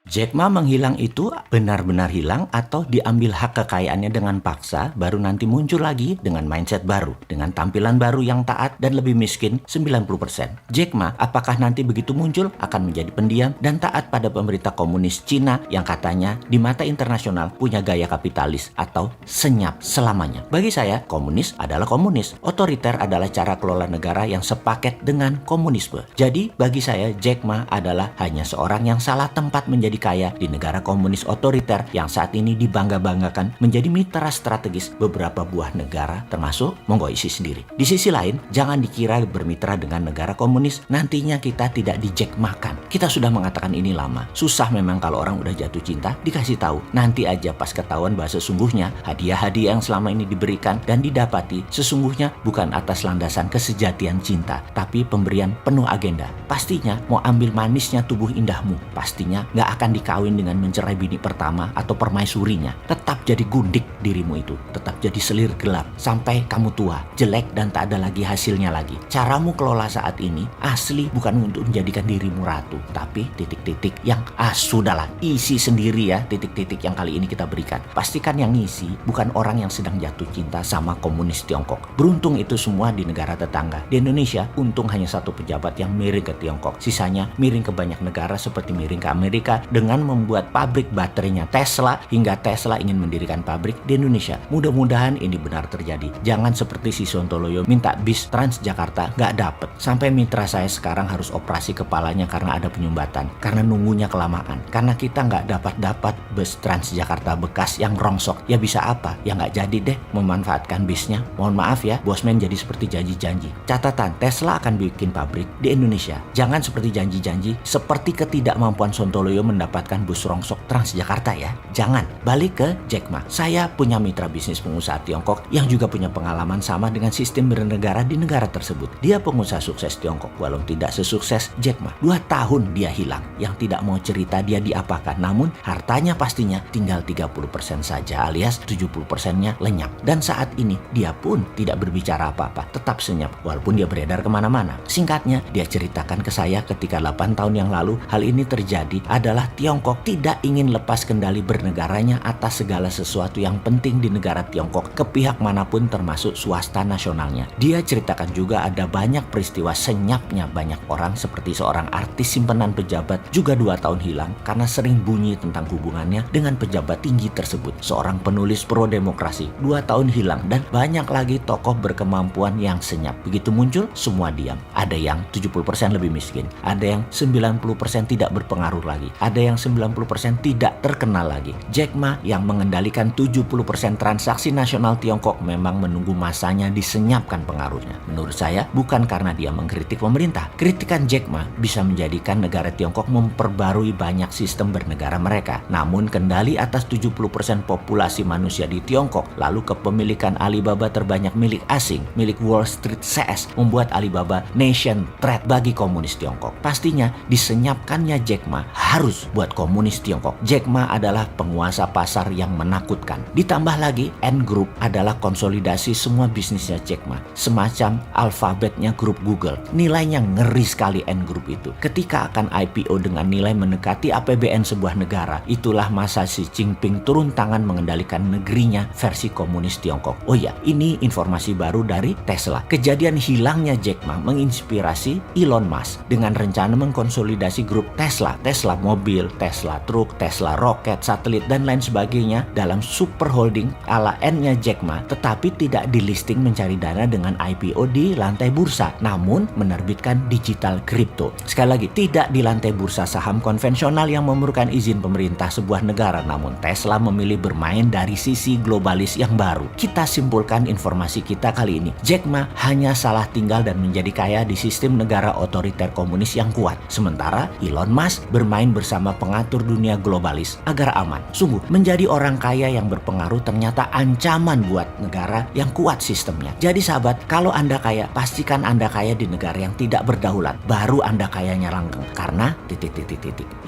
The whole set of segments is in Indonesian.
Jack Ma menghilang itu benar-benar hilang atau diambil hak kekayaannya dengan paksa baru nanti muncul lagi dengan mindset baru, dengan tampilan baru yang taat dan lebih miskin 90%. Jack Ma apakah nanti begitu muncul akan menjadi pendiam dan taat pada pemerintah komunis Cina yang katanya di mata internasional punya gaya kapitalis atau senyap selamanya. Bagi saya, komunis adalah komunis. Otoriter adalah cara kelola negara yang sepaket dengan komunisme. Jadi bagi saya Jack Ma adalah hanya seorang yang salah tempat menjadi kaya di negara komunis otoriter yang saat ini dibangga-banggakan menjadi mitra strategis beberapa buah negara termasuk Monggo isi sendiri. Di sisi lain, jangan dikira bermitra dengan negara komunis nantinya kita tidak di-Jack-makan. Kita sudah mengatakan ini lama. Susah memang kalau orang udah jatuh cinta dikasih tahu. Nanti aja pas ketahuan bahwa sesungguhnya hadiah-hadiah yang selama ini diberikan dan didapati sesungguhnya bukan atas landasan kesejatian cinta, tapi pemberian penuh agenda. Pastinya mau ambil manisnya tubuh indahmu. Pastinya nggak akan dikawin dengan mencerai bini pertama atau permaisurinya. Tetap jadi gundik dirimu itu. Tetap jadi selir gelap sampai kamu tua, jelek dan tak ada lagi hasilnya lagi. Caramu kelola saat ini asli bukan untuk menjadikan dirimu ratu, tapi titik-titik yang sudahlah isi sendiri ya titik-titik yang kali ini kita berikan. Pastikan yang ngisi bukan orang yang sedang jatuh cinta sama komunis Tiongkok. Beruntung itu semua di negara tetangga. Di Indonesia untung hanya satu pejabat yang miring ke Tiongkok. Sisanya miring ke banyak negara seperti miring ke Amerika dengan membuat pabrik baterainya Tesla hingga Tesla ingin mendirikan pabrik di Indonesia. Mudah-mudahan ini benar terjadi. Jangan seperti si Sontoloyo minta bis Transjakarta nggak dapet. Sampai mitra saya sekarang harus operasi kepalanya karena ada penyumbatan. Karena nunggunya kelamaan. Karena kita nggak dapat bus Transjakarta bekas yang rongsok. Ya bisa apa? Ya nggak jadi deh memanfaatkan bisnya. Mohon maaf ya, bosman jadi seperti janji-janji. Catatan, Tesla akan bikin pabrik di Indonesia. Jangan seperti janji-janji, seperti ketidakmampuan Sontoloyo mendapatkan bus rongsok Transjakarta ya. Jangan. Balik ke Jack Ma. Saya punya mitra bisnis pengusaha Tiongkok yang juga punya pengalaman sama dengan sistem bernegara di negara tersebut. Dia pengusaha sukses Tiongkok, walau tidak sesukses Jack Ma. 2 tahun dia hilang. Yang tidak mau cerita dia diapakan. Namun hartanya pastinya tinggal 30% saja alias 70%-nya lenyap. Dan saat ini dia pun tidak berbicara apa-apa. Tetap senyap walaupun dia beredar kemana-mana. Singkatnya dia ceritakan ke saya ketika 8 tahun yang lalu hal ini terjadi adalah Tiongkok tidak ingin lepas kendali bernegaranya atas segala sesuatu yang penting di negara Tiongkok ke pihak manapun termasuk swasta nasionalnya. Dia ceritakan juga ada banyak peristiwa senyapnya banyak orang seperti seorang artis simpenan pejabat juga 2 tahun hilang karena sering bunyi tentang hubungannya dengan pejabat tinggi tersebut. Seorang penulis pro-demokrasi 2 tahun hilang dan banyak lagi tokoh berkemampuan yang senyap. Begitu muncul semua diam. Ada yang 70% lebih miskin. Ada yang 90% tidak berpengaruh lagi. Ada yang 90% tidak terkenal lagi. Jack Ma yang mengendalikan 70% transaksi nasional Tiongkok memang menunggu masanya disenyapkan pengaruhnya. Menurut saya bukan karena dia mengkritik pemerintah. Kritikan Jack Ma bisa menjadikan negara Tiongkok memperbarui banyak sistem bernegara mereka. Namun kendali atas 70% populasi manusia di Tiongkok lalu kepemilikan Alibaba terbanyak milik asing, milik Wall Street CS membuat Alibaba nation threat bagi komunis Tiongkok. Pastinya disenyapkannya Jack Ma harus buat komunis Tiongkok. Jack Ma adalah penguasa pasar yang menakutkan. Ditambah lagi Ant Group adalah konsolidasi semua bisnisnya Jack Ma. Semacam alfabetnya grup Google. Nilainya ngeri sekali Ant Group itu. Ketika akan IPO dengan nilai mendekati APBN sebuah negara, itulah masa Xi Jinping turun tangan mengendalikan negerinya versi komunis Tiongkok. Oh ya, ini informasi baru dari Tesla. Kejadian hilangnya Jack Ma menginspirasi Elon Musk dengan rencana mengkonsolidasi grup Tesla. Tesla mobil, Tesla truk, Tesla roket, satelit dan lain sebagainya dalam super holding ala N-nya Jack Ma, tetapi tidak di listing mencari dana dengan IPO di lantai bursa, namun menerbitkan digital crypto. Sekali lagi, tidak di lantai bursa saham konvensional yang memerlukan izin pemerintah sebuah negara, namun Tesla memilih bermain dari sisi globalis yang baru. Kita simpulkan informasi kita kali ini. Jack Ma hanya salah tinggal dan menjadi kaya di sistem negara otoriter komunis yang kuat. Sementara Elon Musk bermain bersama pengatur dunia globalis agar aman. Sungguh, menjadi orang kaya yang berpengaruh ternyata ancaman buat negara yang kuat sistemnya. Jadi sahabat, kalau Anda kaya, pastikan Anda kaya di negara yang tidak berdaulat. Baru Anda kayanya langgeng. Karena titik.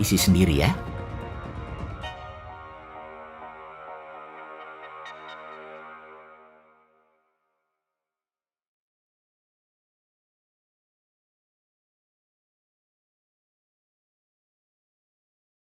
Isi sendiri ya.